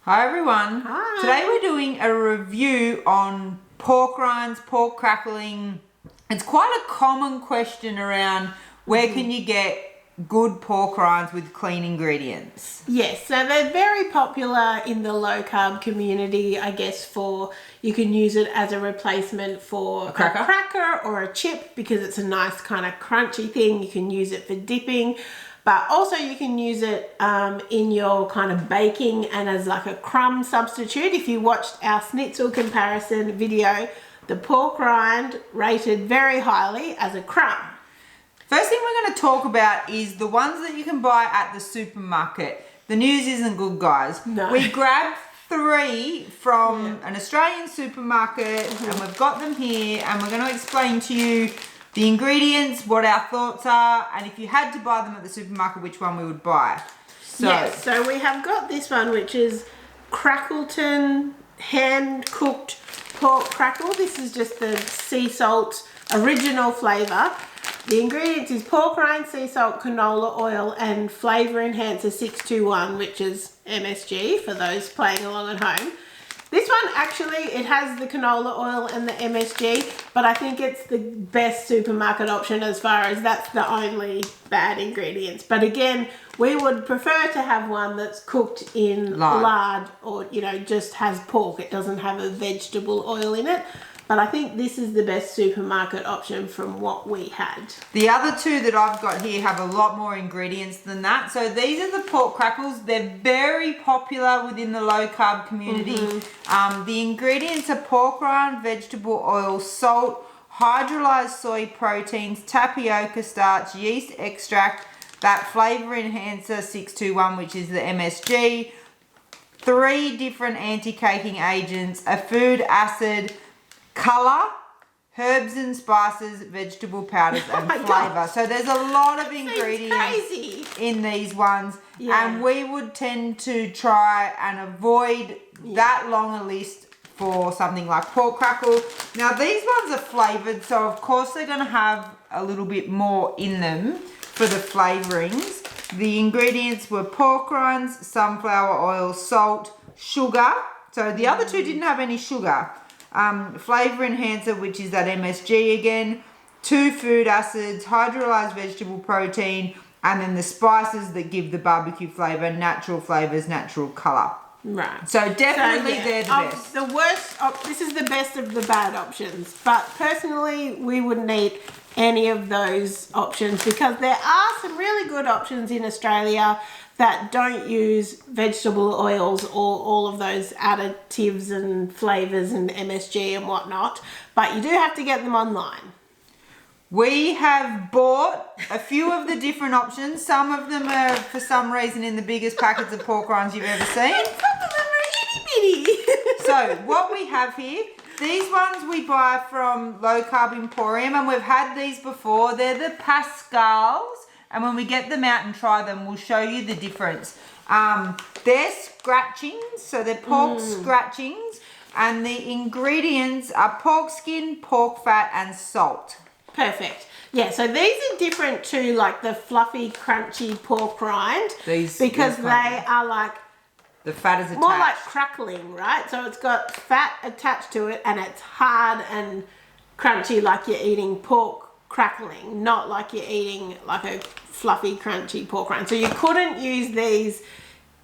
Hi everyone. Hi. Today we're doing a review on pork rinds, pork crackling. It's quite a common question around where can you get good pork rinds with clean ingredients? Yes, so they're very popular in the low carb community, I guess, for you can use it as a replacement for a cracker or a chip because it's a nice kind of crunchy thing. You can use it for dipping, but also you can use it in your kind of baking and as like a crumb substitute. If you watched our schnitzel comparison video, the pork rind rated very highly as a crumb. First thing we're going to talk about is the ones that you can buy at the supermarket. The news isn't good, guys. No. We grabbed 3 from an Australian supermarket and we've got them here and we're going to explain to you the ingredients, what our thoughts are, and if you had to buy them at the supermarket, which one we would buy. Yes, so we have got this one, which is Crackleton hand-cooked pork crackle. This is just the sea salt original flavour. The ingredients is pork rind, sea salt, canola oil, and flavour enhancer 621, which is MSG for those playing along at home. This one actually, it has the canola oil and the MSG, but I think it's the best supermarket option as far as that's the only bad ingredients. But again, we would prefer to have one that's cooked in lard or, you know, just has pork. It doesn't have a vegetable oil in it. But I think this is the best supermarket option from what we had. The other 2 that I've got here have a lot more ingredients than that. So these are the pork crackles. They're very popular within the low carb community. The ingredients are pork rind, vegetable oil, salt, hydrolyzed soy proteins, tapioca starch, yeast extract, that flavor enhancer 621, which is the MSG, 3 different anti-caking agents, a food acid, colour, herbs and spices, vegetable powders and flavour. So there's a lot of ingredients in these ones and we would tend to try and avoid that long a list for something like pork crackle. Now these ones are flavoured, so of course they're going to have a little bit more in them for the flavourings. The ingredients were pork rinds, sunflower oil, salt, sugar. So the other 2 didn't have any sugar. Flavor enhancer, which is that MSG again, 2 food acids, hydrolyzed vegetable protein, and then the spices that give the barbecue flavor, natural flavors, natural color. Right. So definitely they're the best. The worst, this is the best of the bad options. But personally, we wouldn't eat any of those options because there are some really good options in Australia that don't use vegetable oils or all of those additives and flavours and MSG and whatnot, but you do have to get them online. We have bought a few of the different options. Some of them are, for some reason, in the biggest packets of pork rinds you've ever seen. And some of them are itty bitty. So what we have here, these ones we buy from Low Carb Emporium, and we've had these before. They're the Pascals. And when we get them out and try them, we'll show you the difference. They're scratchings, so they're pork scratchings. And the ingredients are pork skin, pork fat, and salt. Perfect. Yeah, so these are different to like the fluffy, crunchy pork rind. Because they are like... The fat is attached. More like crackling, right? So it's got fat attached to it and it's hard and crunchy like you're eating pork crackling, not like you're eating like a fluffy, crunchy pork rind. So you couldn't use these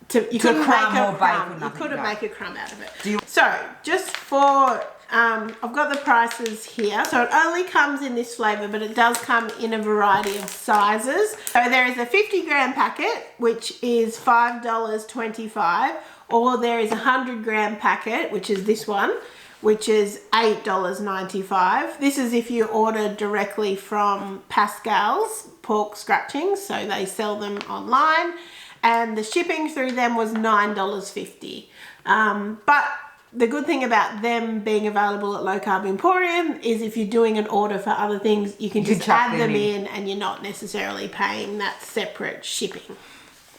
to make a crumb. You couldn't make a crumb out of it. So just for, I've got the prices here. So it only comes in this flavour, but it does come in a variety of sizes. So there is a 50 gram packet, which is $5.25, or there is a 100 gram packet, which is this one, which is $8.95. This is if you order directly from Pascal's pork scratchings, so they sell them online, and the shipping through them was $9.50. But the good thing about them being available at Low Carb Emporium is if you're doing an order for other things, you can just add them in and you're not necessarily paying that separate shipping.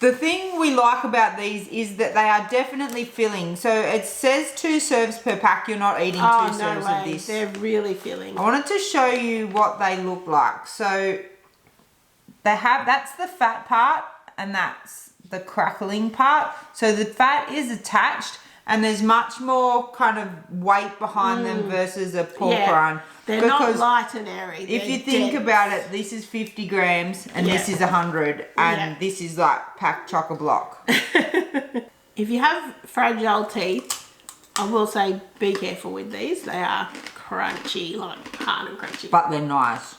The thing we like about these is that they are definitely filling. So it says 2 serves per pack. You're not eating 2 serves of this. They're really filling. I wanted to show you what they look like. So they have, that's the fat part and that's the crackling part. So the fat is attached and there's much more kind of weight behind them versus a pork rind. They're not light and airy. If you think about it, this is 50 grams and this is 100 and this is like packed chock-a-block. If you have fragile teeth, I will say be careful with these. They are crunchy, like hard and crunchy. But they're nice.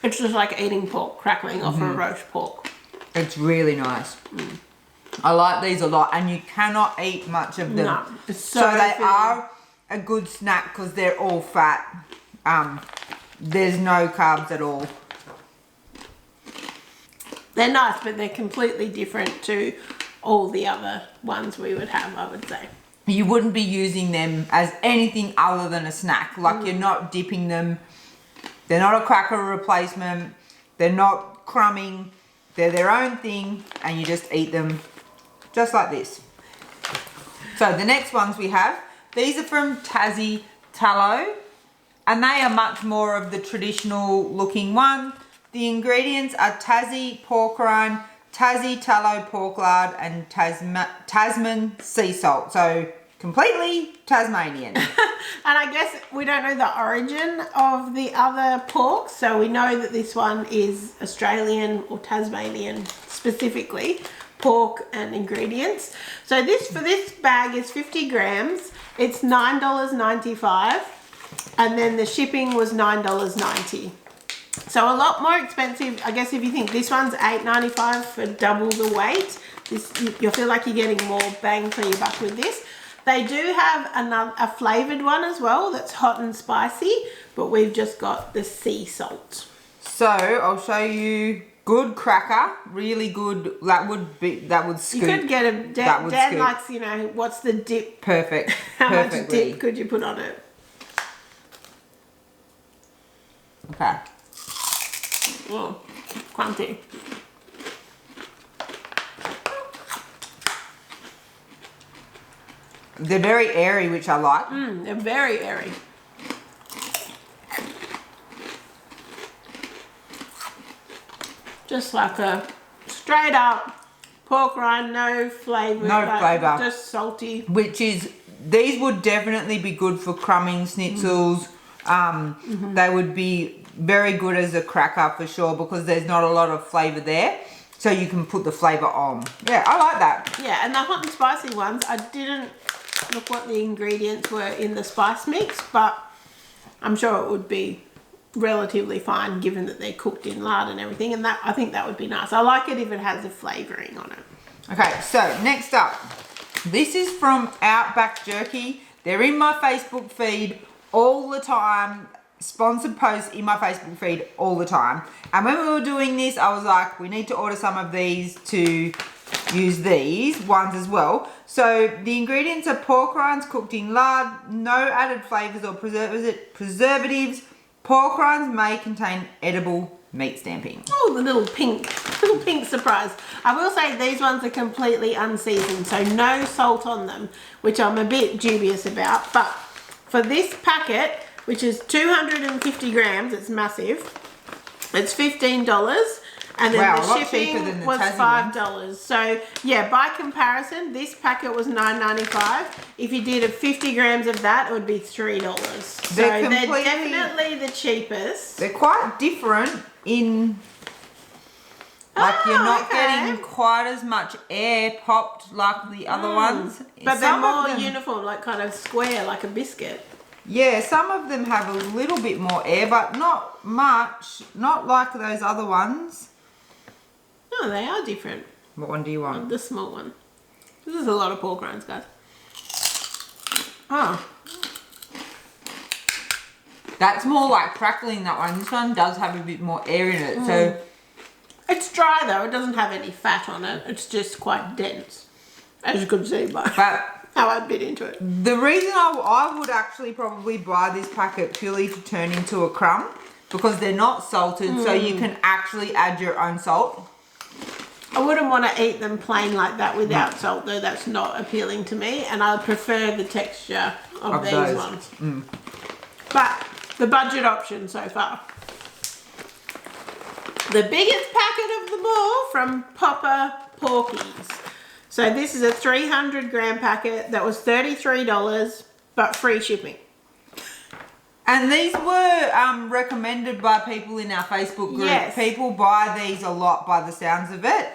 It's just like eating pork crackling off a roast pork. It's really nice. I like these a lot and you cannot eat much of them. No, it's so they are a good snack because they're all fat. There's no carbs at all. They're nice, but they're completely different to all the other ones we would have, I would say. You wouldn't be using them as anything other than a snack. Like you're not dipping them. They're not a cracker replacement. They're not crumbing. They're their own thing and you just eat them just like this. So the next ones we have, these are from Tassie Tallow and they are much more of the traditional looking one. The ingredients are Tassie pork rind, Tassie tallow pork lard and Tasman sea salt. So completely Tasmanian. And I guess we don't know the origin of the other pork, so we know that this one is Australian or Tasmanian specifically, pork and ingredients. So this, for this bag, is 50 grams. It's $9.95 and then the shipping was $9.90. So a lot more expensive. I guess if you think this one's $8.95 for double the weight, this you'll feel like you're getting more bang for your buck with this. They do have a flavoured one as well that's hot and spicy, but we've just got the sea salt. So I'll show you good cracker, really good. That would scoop. You could get a Dan likes, you know, what's the dip? Perfect. How much dip could you put on it? Okay. Oh, crunchy. They're very airy, which I like. They're very airy. Just like a straight up pork rind, no flavour. No flavour. Just salty. Which is, these would definitely be good for crumbing schnitzels. They would be very good as a cracker for sure because there's not a lot of flavour there. So you can put the flavour on. Yeah, I like that. Yeah, and the hot and spicy ones, I didn't look what the ingredients were in the spice mix, but I'm sure it would be relatively fine given that they're cooked in lard and everything, and that I think that would be nice. I like it if it has a flavouring on it. Okay, so next up, this is from Outback Jerky. They're in my Facebook feed all the time. Sponsored posts in my Facebook feed all the time. And when we were doing this, I was like, we need to order some of these to use these ones as well. So the ingredients are pork rinds cooked in lard, no added flavours or preservatives. Pork rinds may contain edible meat stamping. Oh, the little pink surprise. I will say these ones are completely unseasoned, so no salt on them, which I'm a bit dubious about. But for this packet, which is 250 grams, it's massive, it's $15. And then the shipping was $5. So yeah, by comparison, this packet was $9.95. If you did 50 grams of that, it would be $3. So they're definitely the cheapest. They're quite different in, like you're not getting quite as much air popped like the other ones. But they're more uniform, like kind of square, like a biscuit. Yeah, some of them have a little bit more air, but not much. Not like those other ones. No, they are different. What one do you want? The small one. This is a lot of pork rinds, guys. Oh. That's more like crackling, that one. This one does have a bit more air in it. So it's dry though. It doesn't have any fat on it. It's just quite dense, as you could see by how I bit into it. The reason I would actually probably buy this packet purely to turn into a crumb, because they're not salted, so you can actually add your own salt. I wouldn't want to eat them plain like that without salt though. That's not appealing to me, and I prefer the texture of these ones. But the budget option so far. the biggest packet of them all from Poppa Porkies. So this is a 300 gram packet that was $33, but free shipping. And these were recommended by people in our Facebook group. Yes. People buy these a lot by the sounds of it.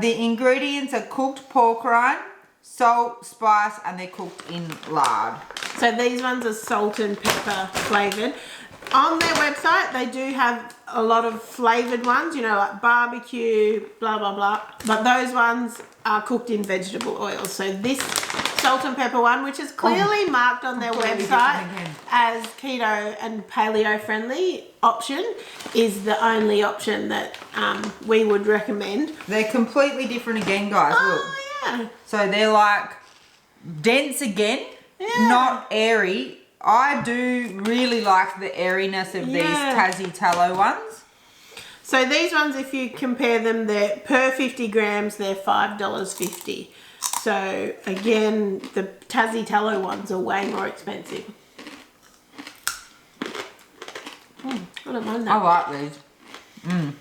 The ingredients are cooked pork rind, salt, spice, and they're cooked in lard. So these ones are salt and pepper flavoured. On their website, they do have a lot of flavoured ones, you know, like barbecue, blah, blah, blah. But those ones are cooked in vegetable oil. So this salt and pepper one, which is clearly marked on their website as keto and paleo friendly option, is the only option that we would recommend. They're completely different again, guys. Look. Oh, yeah. So they're like dense again, not airy. I do really like the airiness of these Tassie Tallow ones. So these ones, if you compare them, they're per 50 grams, they're $5.50. So again, the Tassie Tallow ones are way more expensive. I don't mind that. I like these.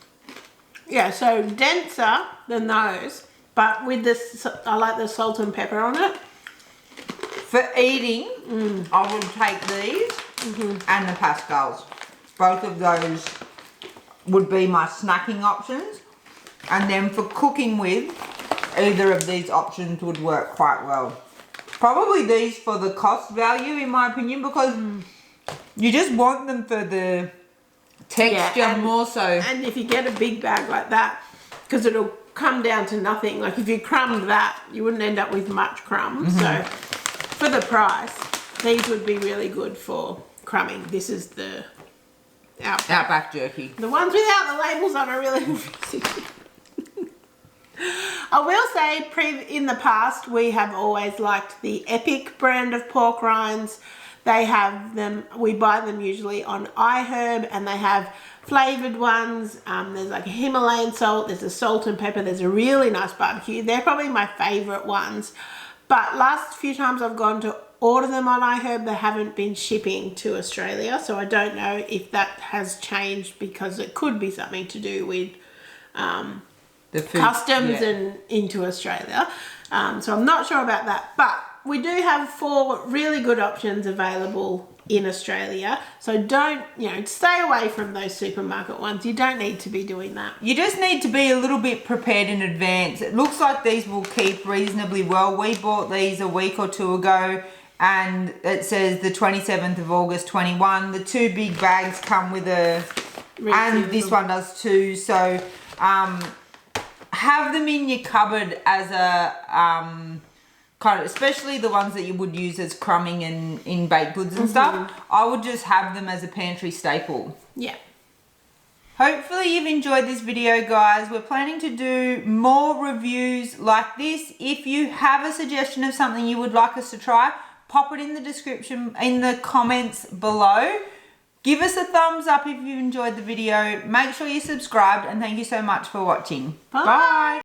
Yeah, so denser than those, but with this, I like the salt and pepper on it. For eating, I would take these and the Pascals. Both of those would be my snacking options. And then for cooking with, either of these options would work quite well. Probably these for the cost value, in my opinion, because you just want them for the texture more so. And if you get a big bag like that, because it'll come down to nothing. Like if you crumbed that, you wouldn't end up with much crumbs. So for the price, these would be really good for crumbing. This is the Outback Jerky. The ones without the labels on are really I will say, in the past, we have always liked the Epic brand of pork rinds. They have them, we buy them usually on iHerb, and they have flavoured ones. There's like a Himalayan salt, there's a salt and pepper, there's a really nice barbecue. They're probably my favourite ones. But last few times I've gone to order them on iHerb, they haven't been shipping to Australia. So I don't know if that has changed, because it could be something to do with the food, customs and into Australia. So I'm not sure about that. But we do have 4 really good options available in Australia. So don't, stay away from those supermarket ones. You don't need to be doing that. You just need to be a little bit prepared in advance. It looks like these will keep reasonably well. We bought these a week or 2 ago, and it says the 27th of August 21. The 2 big bags come with a, and this one does too. So have them in your cupboard as a kind of, especially the ones that you would use as crumbing and in baked goods and stuff. I would just have them as a pantry staple. Yeah. Hopefully you've enjoyed this video, guys. We're planning to do more reviews like this. If you have a suggestion of something you would like us to try, pop it in the description, in the comments below. Give us a thumbs up if you enjoyed the video. Make sure you're subscribed, and thank you so much for watching. Bye.